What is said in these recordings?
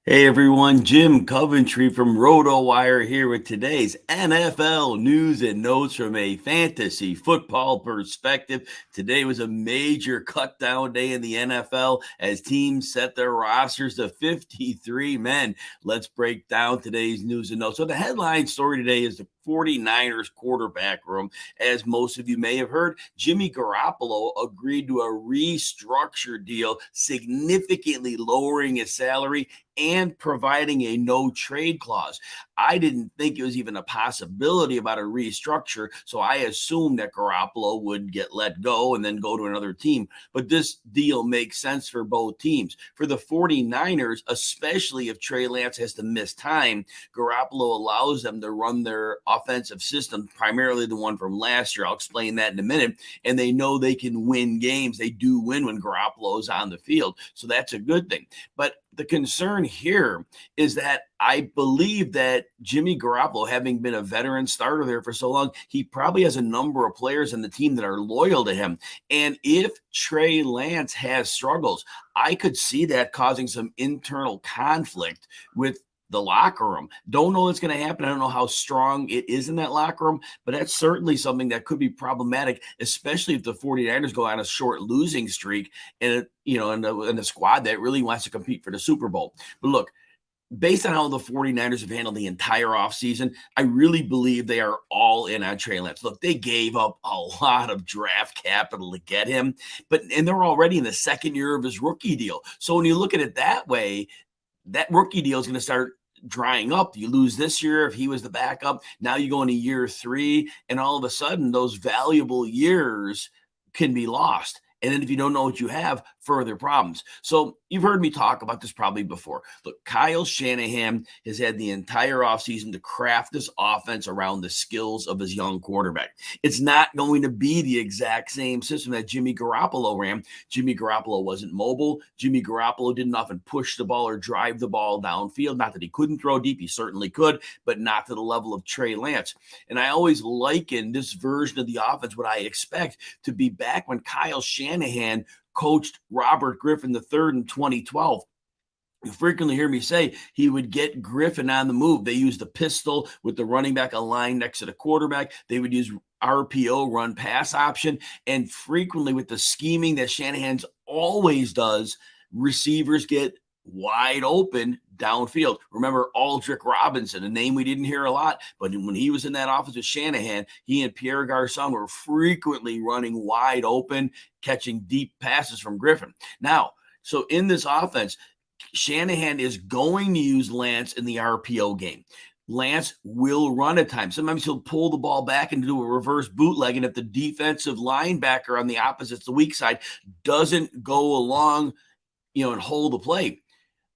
Hey everyone, Jim Coventry from RotoWire here with today's NFL news and notes from a fantasy football perspective. Today was a major cut down day in the NFL as teams set their rosters to 53 men. Let's break down today's news and notes. So the headline story today is the 49ers quarterback room. As most of you may have heard, Jimmy Garoppolo agreed to a restructured deal, significantly lowering his salary and providing a no trade clause. I didn't think it was even a possibility about a restructure, so I assumed that Garoppolo would get let go and then go to another team. But this deal makes sense for both teams. For the 49ers, especially if Trey Lance has to miss time, Garoppolo allows them to run their offensive system, primarily the one from last year. I'll explain that in a minute. And they know they can win games. They do win when Garoppolo is on the field. So that's a good thing. But the concern here is that I believe that Jimmy Garoppolo, having been a veteran starter there for so long, he probably has a number of players on the team that are loyal to him. And if Trey Lance has struggles, I could see that causing some internal conflict with the locker room. Don't know what's going to happen. I don't know how strong it is in that locker room, but that's certainly something that could be problematic, especially if the 49ers go on a short losing streak and, in the squad that really wants to compete for the Super Bowl. But look, based on how the 49ers have handled the entire offseason, I really believe they are all in on Trey Lance. Look, they gave up a lot of draft capital to get him, and they're already in the second year of his rookie deal. So when you look at it that way, that rookie deal is going to start drying up. You lose this year if he was the backup. Now you go into year 3, and all of a sudden those valuable years can be lost. And then if you don't know what you have, further problems. So you've heard me talk about this probably before. Look, Kyle Shanahan has had the entire offseason to craft this offense around the skills of his young quarterback. It's not going to be the exact same system that Jimmy Garoppolo ran. Jimmy Garoppolo wasn't mobile. Jimmy Garoppolo didn't often push the ball or drive the ball downfield. Not that he couldn't throw deep. He certainly could, but not to the level of Trey Lance. And I always liken this version of the offense, what I expect to be back when Kyle Shanahan coached Robert Griffin III in 2012. You frequently hear me say he would get Griffin on the move. They used the pistol with the running back aligned next to the quarterback. They would use RPO, run pass option. And frequently with the scheming that Shanahan's always does, receivers get wide open downfield. Remember Aldrick Robinson, a name we didn't hear a lot, but when he was in that office with Shanahan, he and Pierre Garçon were frequently running wide open, catching deep passes from Griffin. Now, so in this offense, Shanahan is going to use Lance in the RPO game. Lance will run at times. Sometimes he'll pull the ball back and do a reverse bootleg. And if the defensive linebacker on the opposite, the weak side, doesn't go along, and hold the play,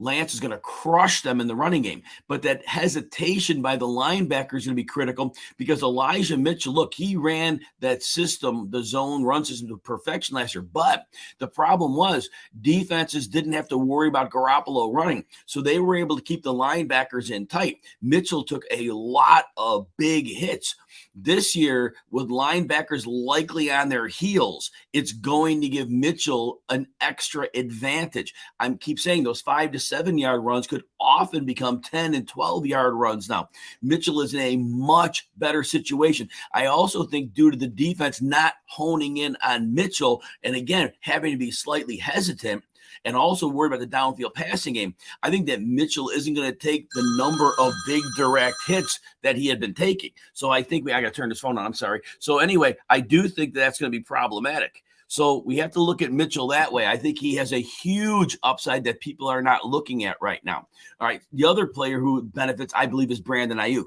Lance is going to crush them in the running game. But that hesitation by the linebacker is going to be critical because Elijah Mitchell, look, he ran that system, the zone run system, to perfection last year. But the problem was defenses didn't have to worry about Garoppolo running. So they were able to keep the linebackers in tight. Mitchell took a lot of big hits. This year, with linebackers likely on their heels, it's going to give Mitchell an extra advantage. I keep saying those 5 to 7 yard runs could often become 10 and 12 yard runs now. Mitchell is in a much better situation. I also think due to the defense not honing in on Mitchell, and again, having to be slightly hesitant, and also worried about the downfield passing game, I think that Mitchell isn't going to take the number of big direct hits that he had been taking. So I think I got to turn this phone on. I'm sorry. So anyway, I do think that's going to be problematic. So we have to look at Mitchell that way. I think he has a huge upside that people are not looking at right now. All right. The other player who benefits, I believe, is Brandon Ayuk.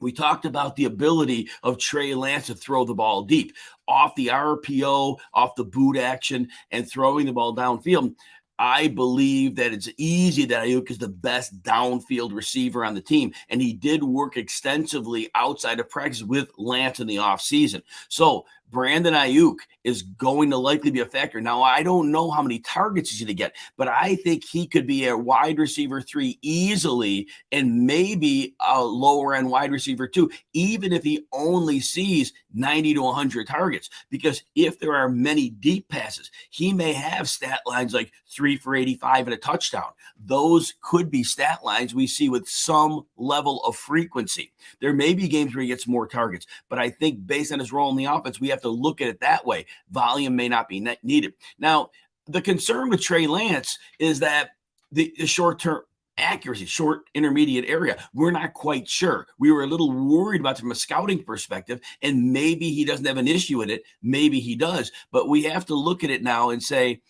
We talked about the ability of Trey Lance to throw the ball deep off the RPO, off the boot action, and throwing the ball downfield. I believe that it's easy that Ayuk is the best downfield receiver on the team, and he did work extensively outside of practice with Lance in the offseason. So Brandon Ayuk is going to likely be a factor. Now, I don't know how many targets he's going to get, but I think he could be a wide receiver 3 easily and maybe a lower end wide receiver 2, even if he only sees 90 to 100 targets. Because if there are many deep passes, he may have stat lines like 3 for 85 and a touchdown. Those could be stat lines we see with some level of frequency. There may be games where he gets more targets, but I think based on his role in the offense, we have to look at it that way. Volume may not be needed. Now, the concern with Trey Lance is that the short-term accuracy, short intermediate area, we're not quite sure. We were a little worried about from a scouting perspective, and maybe he doesn't have an issue in it. Maybe he does, but we have to look at it now and say,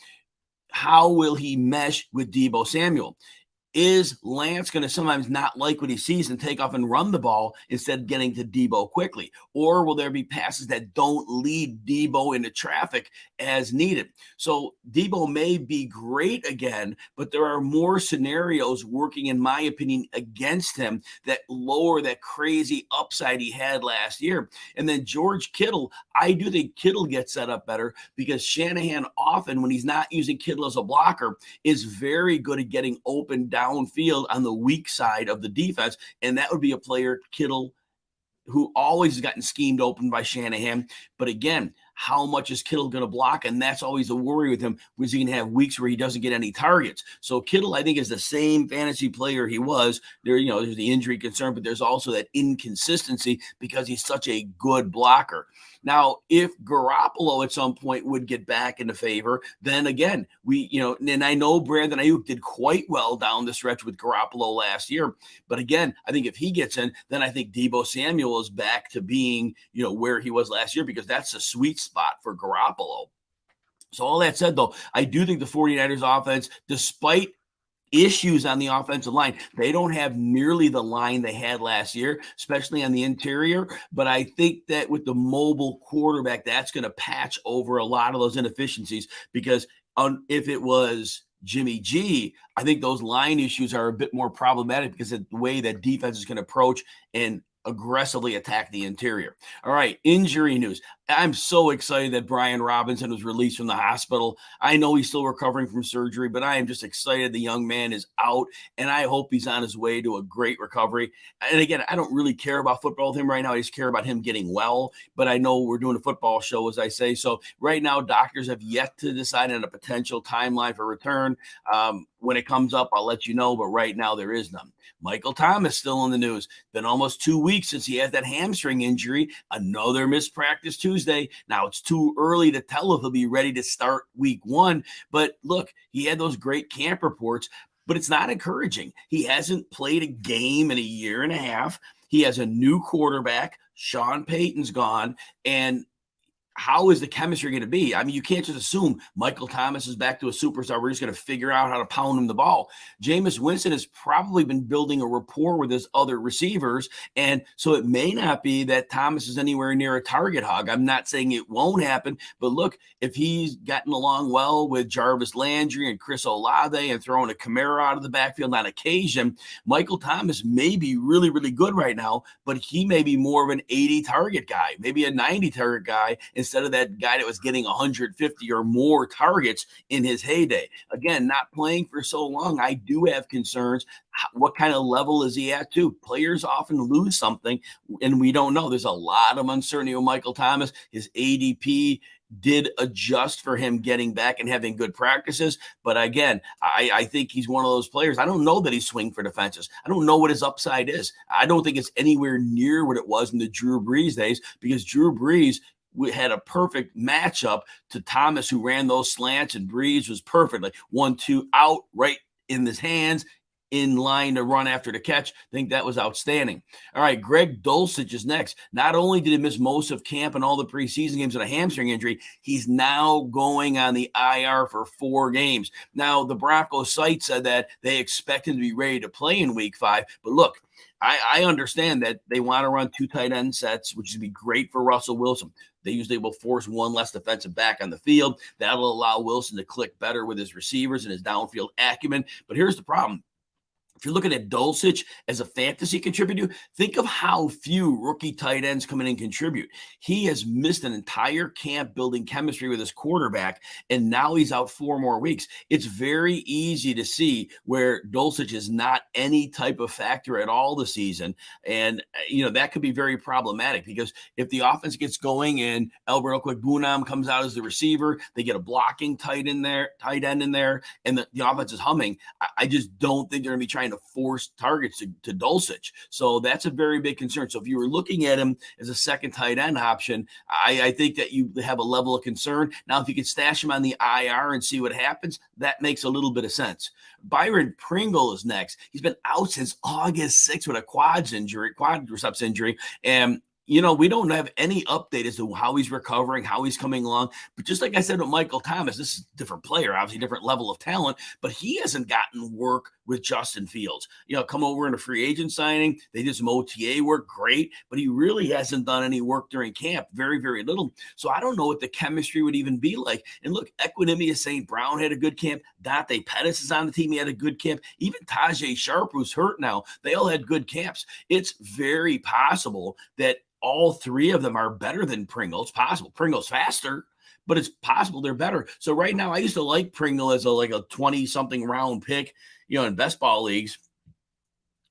how will he mesh with Deebo Samuel? Is Lance going to sometimes not like what he sees and take off and run the ball instead of getting to Deebo quickly? Or will there be passes that don't lead Deebo into traffic as needed? So Deebo may be great again, but there are more scenarios working, in my opinion, against him that lower that crazy upside he had last year. And then George Kittle, I do think Kittle gets set up better because Shanahan often, when he's not using Kittle as a blocker, is very good at getting open downfield on the weak side of the defense. And that would be a player, Kittle, who always has gotten schemed open by Shanahan. But again, how much is Kittle going to block? And that's always a worry with him. Was he going to have weeks where he doesn't get any targets? So Kittle, I think, is the same fantasy player he was. There's the injury concern, but there's also that inconsistency because he's such a good blocker. Now, if Garoppolo at some point would get back into favor, then again, and I know Brandon Ayuk did quite well down the stretch with Garoppolo last year. But again, I think if he gets in, then I think Deebo Samuel is back to being, where he was last year, because that's a sweet spot for Garoppolo. So all that said, though, I do think the 49ers offense, despite issues on the offensive line, they don't have nearly the line they had last year, especially on the interior. But I think that with the mobile quarterback, that's going to patch over a lot of those inefficiencies, because if it was Jimmy G, I think those line issues are a bit more problematic because of the way that defense is going to approach and aggressively attack the interior. All right, injury news. I'm so excited that Brian Robinson was released from the hospital. I know he's still recovering from surgery, but I am just excited the young man is out, and I hope he's on his way to a great recovery. And again, I don't really care about football with him right now. I just care about him getting well, but I know we're doing a football show, as I say. So right now, doctors have yet to decide on a potential timeline for return. When it comes up, I'll let you know, but right now there is none. Michael Thomas still in the news. Been almost 2 weeks since he had that hamstring injury. Another missed practice Tuesday. Now it's too early to tell if he'll be ready to start week 1. But look, he had those great camp reports, but it's not encouraging. He hasn't played a game in a year and a half. He has a new quarterback. Sean Payton's gone. And how is the chemistry going to be? I mean, you can't just assume Michael Thomas is back to a superstar. We're just going to figure out how to pound him the ball. Jameis Winston has probably been building a rapport with his other receivers. And so it may not be that Thomas is anywhere near a target hog. I'm not saying it won't happen, but look, if he's gotten along well with Jarvis Landry and Chris Olave and throwing a Kamara out of the backfield on occasion, Michael Thomas may be really, really good right now, but he may be more of an 80 target guy, maybe a 90 target guy, instead of that guy that was getting 150 or more targets in his heyday. Again, not playing for so long, I do have concerns. What kind of level is he at, too? Players often lose something, and we don't know. There's a lot of uncertainty with Michael Thomas. His ADP did adjust for him getting back and having good practices. But again, I think he's one of those players. I don't know that he's swinging for defenses. I don't know what his upside is. I don't think it's anywhere near what it was in the Drew Brees days, because Drew Brees had a perfect matchup to Thomas, who ran those slants, and Brees was perfect. Like 1-2 out, right in his hands, in line to run after the catch. I think that was outstanding. All right, Greg Dulcich is next. Not only did he miss most of camp and all the preseason games with a hamstring injury, he's now going on the IR for 4 games. Now, the Broncos site said that they expect him to be ready to play in week 5. But look, I understand that they want to run 2 tight end sets, which would be great for Russell Wilson. They usually will force one less defensive back on the field. That'll allow Wilson to click better with his receivers and his downfield acumen. But here's the problem. If you're looking at Dulcich as a fantasy contributor, think of how few rookie tight ends come in and contribute. He has missed an entire camp building chemistry with his quarterback, and now he's out 4 more weeks. It's very easy to see where Dulcich is not any type of factor at all this season. And, that could be very problematic because if the offense gets going and Albert Okwuegbunam comes out as the receiver, they get a blocking tight end in there, and the offense is humming. I just don't think they're going to be trying to force targets to Dulcich. So that's a very big concern. So if you were looking at him as a second tight end option, I think that you have a level of concern. Now, if you could stash him on the IR and see what happens, that makes a little bit of sense. Byron Pringle is next. He's been out since August 6th with a quadriceps injury. And we don't have any update as to how he's recovering, how he's coming along. But just like I said with Michael Thomas, this is a different player, obviously different level of talent, but he hasn't gotten work with Justin Fields. Come over in a free agent signing. They did some OTA work, great, but he really hasn't done any work during camp, very, very little. So I don't know what the chemistry would even be like. And look, Equinemius St. Brown had a good camp. Dante Pettis is on the team. He had a good camp. Even Tajay Sharp, who's hurt now, they all had good camps. It's very possible that all 3 of them are better than Pringle. It's possible. Pringle's faster, but it's possible they're better. So right now, I used to like Pringle as a 20-something round pick, in best ball leagues.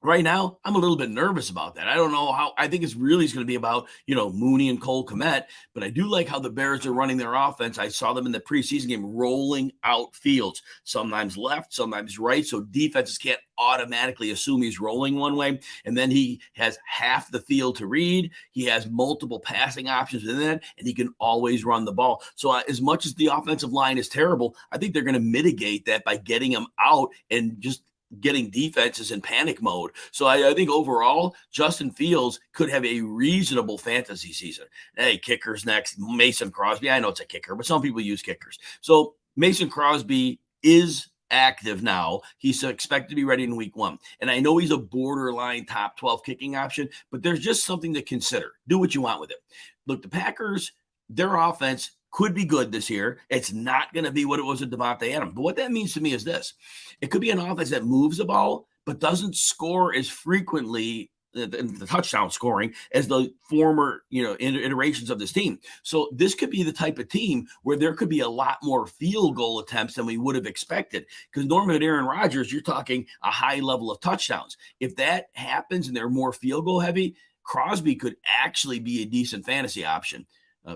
Right now, I'm a little bit nervous about that. I don't know how. I think it's really going to be about, Mooney and Cole Kmet, but I do like how the Bears are running their offense. I saw them in the preseason game rolling out Fields, sometimes left, sometimes right, so defenses can't automatically assume he's rolling one way, and then he has half the field to read. He has multiple passing options within that, and he can always run the ball. So as much as the offensive line is terrible, I think they're going to mitigate that by getting him out and just getting defenses in panic mode. So I think overall, Justin Fields could have a reasonable fantasy season. Hey, kickers next. Mason Crosby. I know it's a kicker, but some people use kickers. So Mason Crosby is active now. He's expected to be ready in week 1. And I know he's a borderline top 12 kicking option, but there's just something to consider. Do what you want with it. Look, the Packers, their offense could be good this year. It's not going to be what it was with Devontae Adams. But what that means to me is this. It could be an offense that moves the ball, but doesn't score as frequently the touchdown scoring as the former, iterations of this team. So this could be the type of team where there could be a lot more field goal attempts than we would have expected. Because normally with Aaron Rodgers, you're talking a high level of touchdowns. If that happens and they're more field goal heavy, Crosby could actually be a decent fantasy option.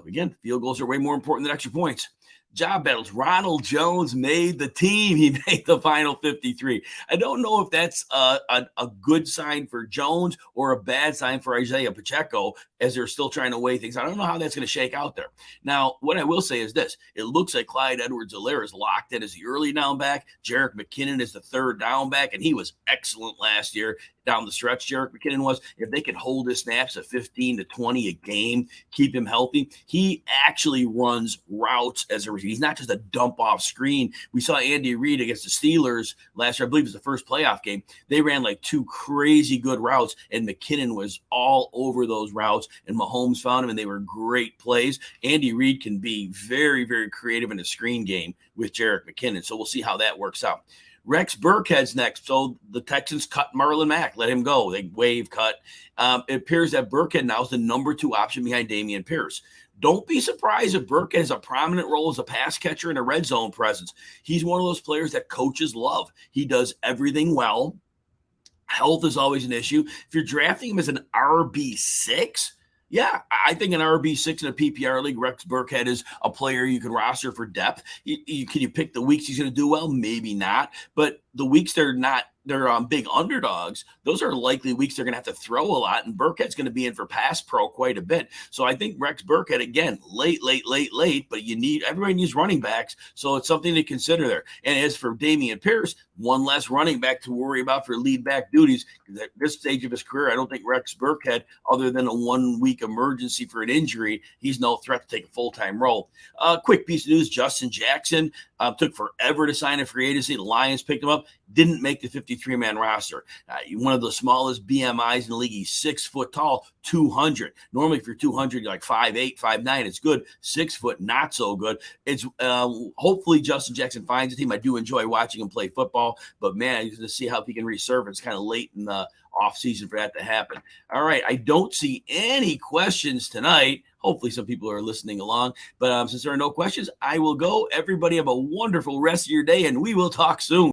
Again, field goals are way more important than extra points. Job battles. Ronald Jones made the team. He made the final 53. I don't know if that's a good sign for Jones or a bad sign for Isaiah Pacheco as they're still trying to weigh things. I don't know how that's going to shake out there. Now, what I will say is this. It looks like Clyde Edwards-Helaire is locked in as the early down back. Jerick McKinnon is the third down back, and he was excellent last year down the stretch. Jerick McKinnon was. If they could hold his snaps at 15 to 20 a game, keep him healthy, he actually runs routes as a receiver. He's not just a dump off screen. We saw Andy Reid against the Steelers last year. I believe it was the first playoff game. They ran like 2 crazy good routes, and McKinnon was all over those routes, and Mahomes found him, and they were great plays. Andy Reid can be very, very creative in a screen game with Jerick McKinnon, so we'll see how that works out. Rex Burkhead's next. So the Texans cut Marlon Mack, let him go. They waive cut. It appears that Burkhead now is the number 2 option behind Dameon Pierce. Don't be surprised if Burkhead has a prominent role as a pass catcher and a red zone presence. He's one of those players that coaches love. He does everything well. Health is always an issue. If you're drafting him as an RB6, yeah, I think an RB6 in a PPR league, Rex Burkhead is a player you can roster for depth. Can you pick the weeks he's going to do well? Maybe not. But the weeks they're big underdogs, those are likely weeks they're going to have to throw a lot, and Burkhead's going to be in for pass pro quite a bit. So I think Rex Burkhead, again, late, but everybody needs running backs, so it's something to consider there. And as for Dameon Pierce, one less running back to worry about for lead back duties. At this stage of his career, I don't think Rex Burkhead, other than a 1-week emergency for an injury, he's no threat to take a full-time role. Quick piece of news, Justin Jackson took forever to sign a free agency. The Lions picked him up, didn't make the 53 53-man roster. One of the smallest BMIs in the league. He's 6 foot tall, 200. Normally, if you're 200, you're like 5'8", 5'9". It's good. 6 foot, not so good. It's hopefully Justin Jackson finds a team. I do enjoy watching him play football, but man, to see how he can resurface kind of late in the offseason for that to happen. All right, I don't see any questions tonight. Hopefully some people are listening along, but since there are no questions, I will go. Everybody have a wonderful rest of your day, and we will talk soon.